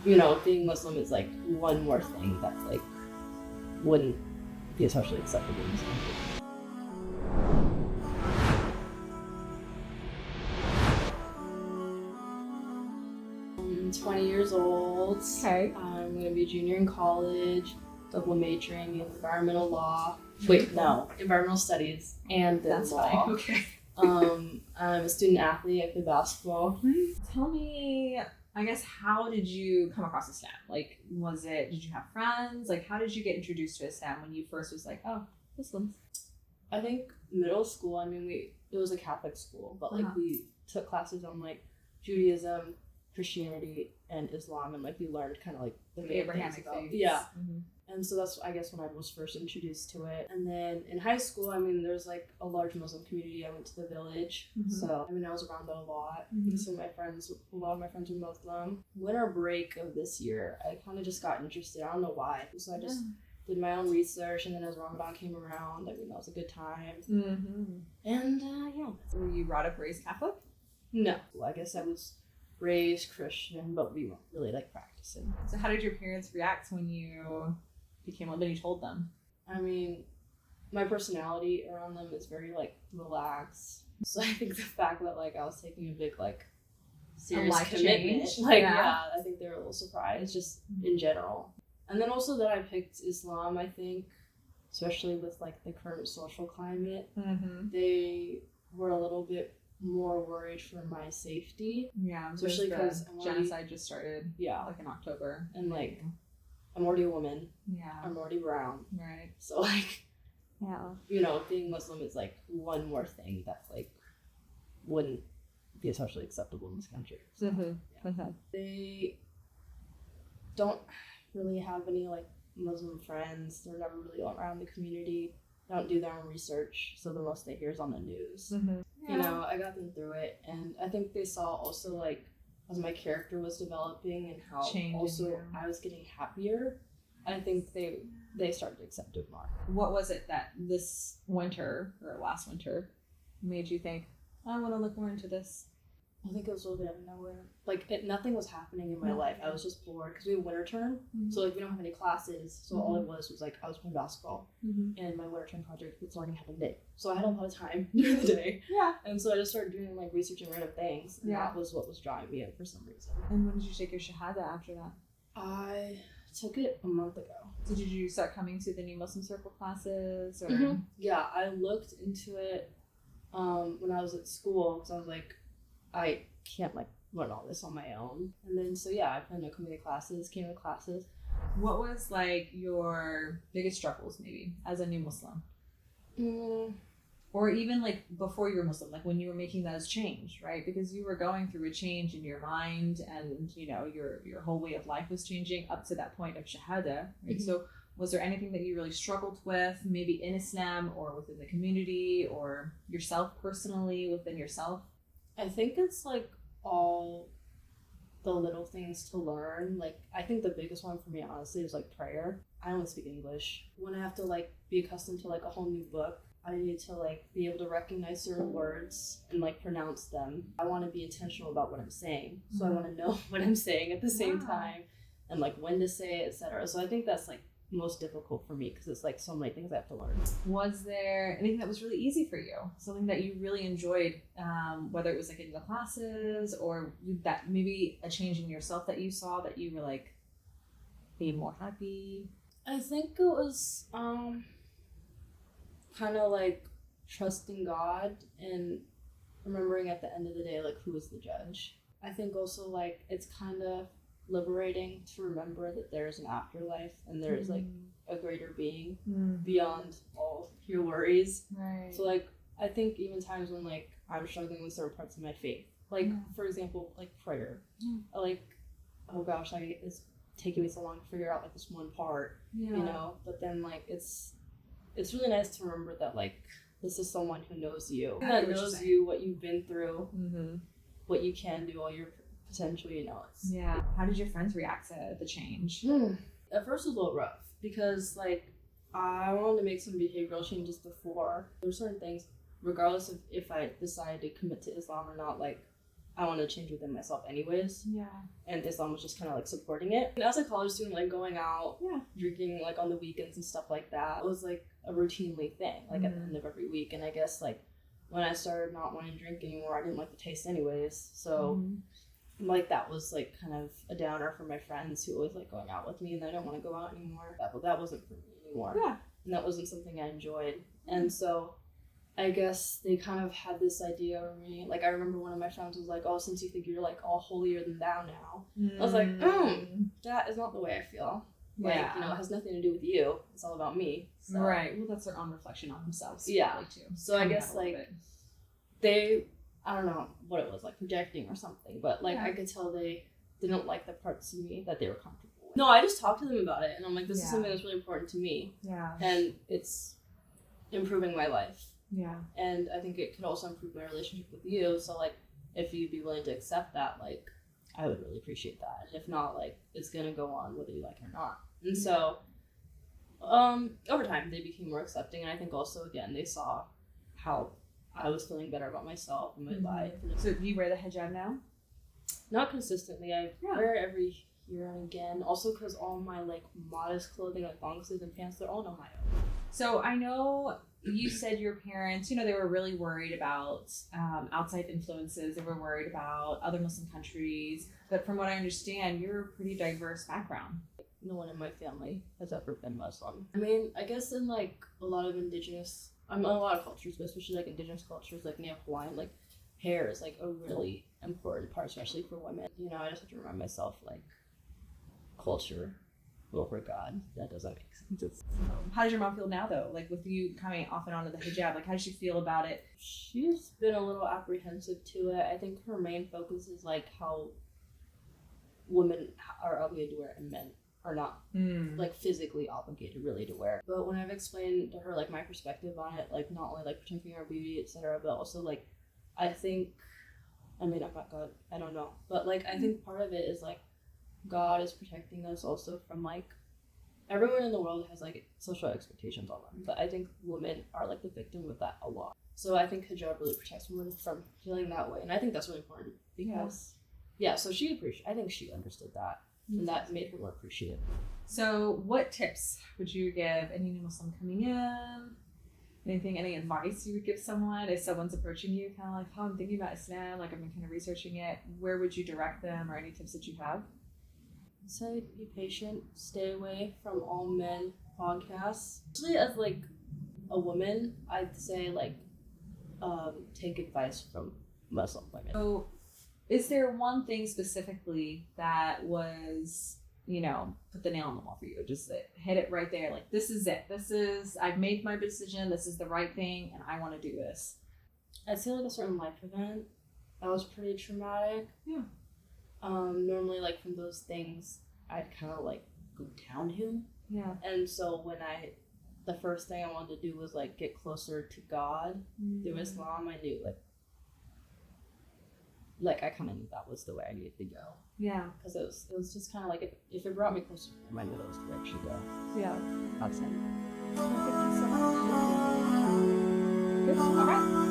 being Muslim is like one more thing that like wouldn't be socially acceptable in this country. 20 years old. Okay. I'm going to be a junior in college, double majoring in environmental law. Environmental studies and then That's law. fine. Okay. I'm a student athlete. I play basketball. Tell me, I guess, how did you come across Islam? Like, did you have friends? Like, how did you get introduced to Islam when you first was like, oh, Muslims? I think middle school, it was a Catholic school, but like we took classes on like Judaism, Christianity, and Islam, and like we learned kind of like the main Abrahamic things. Yeah. Mm-hmm. And so that's, I guess, when I was first introduced to it. And then in high school, there's like a large Muslim community. I went to the village. Mm-hmm. So, I was around that a lot. Mm-hmm. So a lot of my friends were Muslim. Winter break of this year, I kind of just got interested. I don't know why. So I just did my own research. And then as Ramadan came around, that was a good time. Mm-hmm. And Were you raised Catholic? No. Well, I guess I was raised Christian, but we weren't really like practicing. So how did your parents react when you when you told them? My personality around them is very like relaxed. So I think the fact that like I was taking a big like serious commitment, change. I think they were a little surprised just in general. And then also that I picked Islam, I think, especially with like the current social climate, they were a little bit more worried for my safety. Yeah, especially because genocide just started. Yeah, like in October, and like I'm already a woman. Yeah, I'm already brown. Right. So like, yeah, being Muslim is like one more thing that like wouldn't be socially acceptable in this country. So, They don't really have any like Muslim friends. They're never really around the community. They don't do their own research, so the most they hear is on the news. I got them through it, and I think they saw also like as my character was developing and how I was getting happier. I think they started to accept it more. What was it that this winter or last winter made you think, I want to look more into this? I think it was a little bit out of nowhere. Like nothing was happening in my life. I was just bored because we have winter term, so like we don't have any classes. So all it was like I was playing basketball, and my winter term project was learning how to knit. So I had a lot of time during the day. Yeah. And so I just started doing like research and random things, and that was what was drawing me in for some reason. And when did you take your shahada after that? I took it a month ago. So did you start coming to the new Muslim Circle classes? Or? Yeah, I looked into it when I was at school because I was like, I can't like learn all this on my own. And then I planned on coming to classes, came to classes. What was like your biggest struggles maybe as a new Muslim? Or even like before you were Muslim, like when you were making those change, right? Because you were going through a change in your mind and your whole way of life was changing up to that point of shahada, right? So was there anything that you really struggled with, maybe in Islam or within the community or yourself personally within yourself? I think it's like all the little things to learn. Like I think the biggest one for me honestly is like prayer. I don't speak English. When I have to like be accustomed to like a whole new book, I need to like be able to recognize certain words and like pronounce them. I want to be intentional about what I'm saying. So I want to know what I'm saying at the same time and like when to say it, etc. So I think that's like most difficult for me because it's like so many things I have to learn. Was there anything that was really easy for you? Something that you really enjoyed, whether it was like in the classes or that maybe a change in yourself that you saw that you were like being more happy? I think it was kind of like trusting God and remembering at the end of the day like who is the judge. I think also like it's kind of liberating to remember that there's an afterlife and there's like a greater being beyond all your worries. Right. So like I think even times when like I'm struggling with certain parts of my faith, like for example like prayer, like oh gosh, like it's taking me so long to figure out like this one part, but then like it's really nice to remember that like this is someone who knows you, that knows you, what you've been through, what you can do, all your potential, How did your friends react to the change? At first it was a little rough because like I wanted to make some behavioral changes before. There were certain things, regardless of if I decided to commit to Islam or not, like I wanted to change within myself anyways. Yeah. And Islam was just kind of like supporting it. And as a college student, like going out, Yeah. drinking like on the weekends and stuff like that was like a routinely thing, like at the end of every week. And I guess like when I started not wanting to drink anymore, I didn't like the taste anyways. So like that was like kind of a downer for my friends who always like going out with me, and I don't want to go out anymore. That wasn't for me anymore. Yeah. And that wasn't something I enjoyed. And so I guess they kind of had this idea of me. Like, I remember one of my friends was like, oh, since you think you're, like, all holier than thou now. I was like, that is not the way I feel. Like, Yeah. you know, it has nothing to do with you. It's all about me. So. Right. Well, that's their own reflection on themselves. Yeah. Really, too. So I guess, like, they, I don't know what it was, like, projecting or something. But, like, I could tell they didn't like the parts of me that they were comfortable with. No, I just talked to them about it. And I'm like, this is something that's really important to me. Yeah. And it's improving my life. Yeah. And I think it could also improve my relationship with you. So, like, if you'd be willing to accept that, like, I would really appreciate that. And if not, like, it's going to go on whether you like it or not. And so, over time, they became more accepting. And I think also, again, they saw how I was feeling better about myself and my life. So, do you wear the hijab now? Not consistently. I wear it every year and again. Also, because all my, like, modest clothing, like long sleeves and pants, they're all in Ohio. So, I know you said your parents, you know, they were really worried about outside influences. They were worried about other Muslim countries. But from what I understand, you're a pretty diverse background. No one in my family has ever been Muslim. I mean, I guess in, like, a lot of indigenous, a lot of cultures, but especially, like, indigenous cultures, like Native Hawaiian, like, hair is, like, a really important part, especially for women. You know, I just have to remind myself, like, culture over God. That doesn't make sense. How does your mom feel now, though? Like, with you coming off and on to the hijab, like, how does she feel about it? She's been a little apprehensive to it. I think her main focus is, like, how women are obligated to wear it and men are not, like, physically obligated really to wear it. But when I've explained to her, like, my perspective on it, like, not only, like, protecting our beauty, etc., but also, like, I think, I mean, I'm not God, I don't know, but, like, I think part of it is, like, God is protecting us also from, like, everyone in the world has, like, social expectations on them, but I think women are, like, the victim of that a lot. So I think hijab really protects women from feeling that way, and I think that's really important because, so I think she understood that, and that made her more appreciative. So what tips would you give any new Muslim coming in? Any advice you would give someone if someone's approaching you, kind of like, oh, I'm thinking about Islam, like, I've been kind of researching it. Where would you direct them, or any tips that you have? So be patient, stay away from all men podcasts. Especially as, like, a woman, I'd say, like, take advice from Muslim women. So is there one thing specifically that was, you know, put the nail on the wall for you? Just hit it right there, like, this is it. I've made my decision, this is the right thing, and I want to do this. I'd say, like, a certain life event that was pretty traumatic. Yeah. Normally, like, from those things, I'd kind of, like, go downhill. Yeah. And so the first thing I wanted to do was, like, get closer to God through Islam. I knew, like, I kind of knew that was the way I needed to go. Yeah. Because it was just kind of like, if it brought me closer to Him, I knew that was the direction to go. Yeah. That's Him. Thank you so much. Good. All right.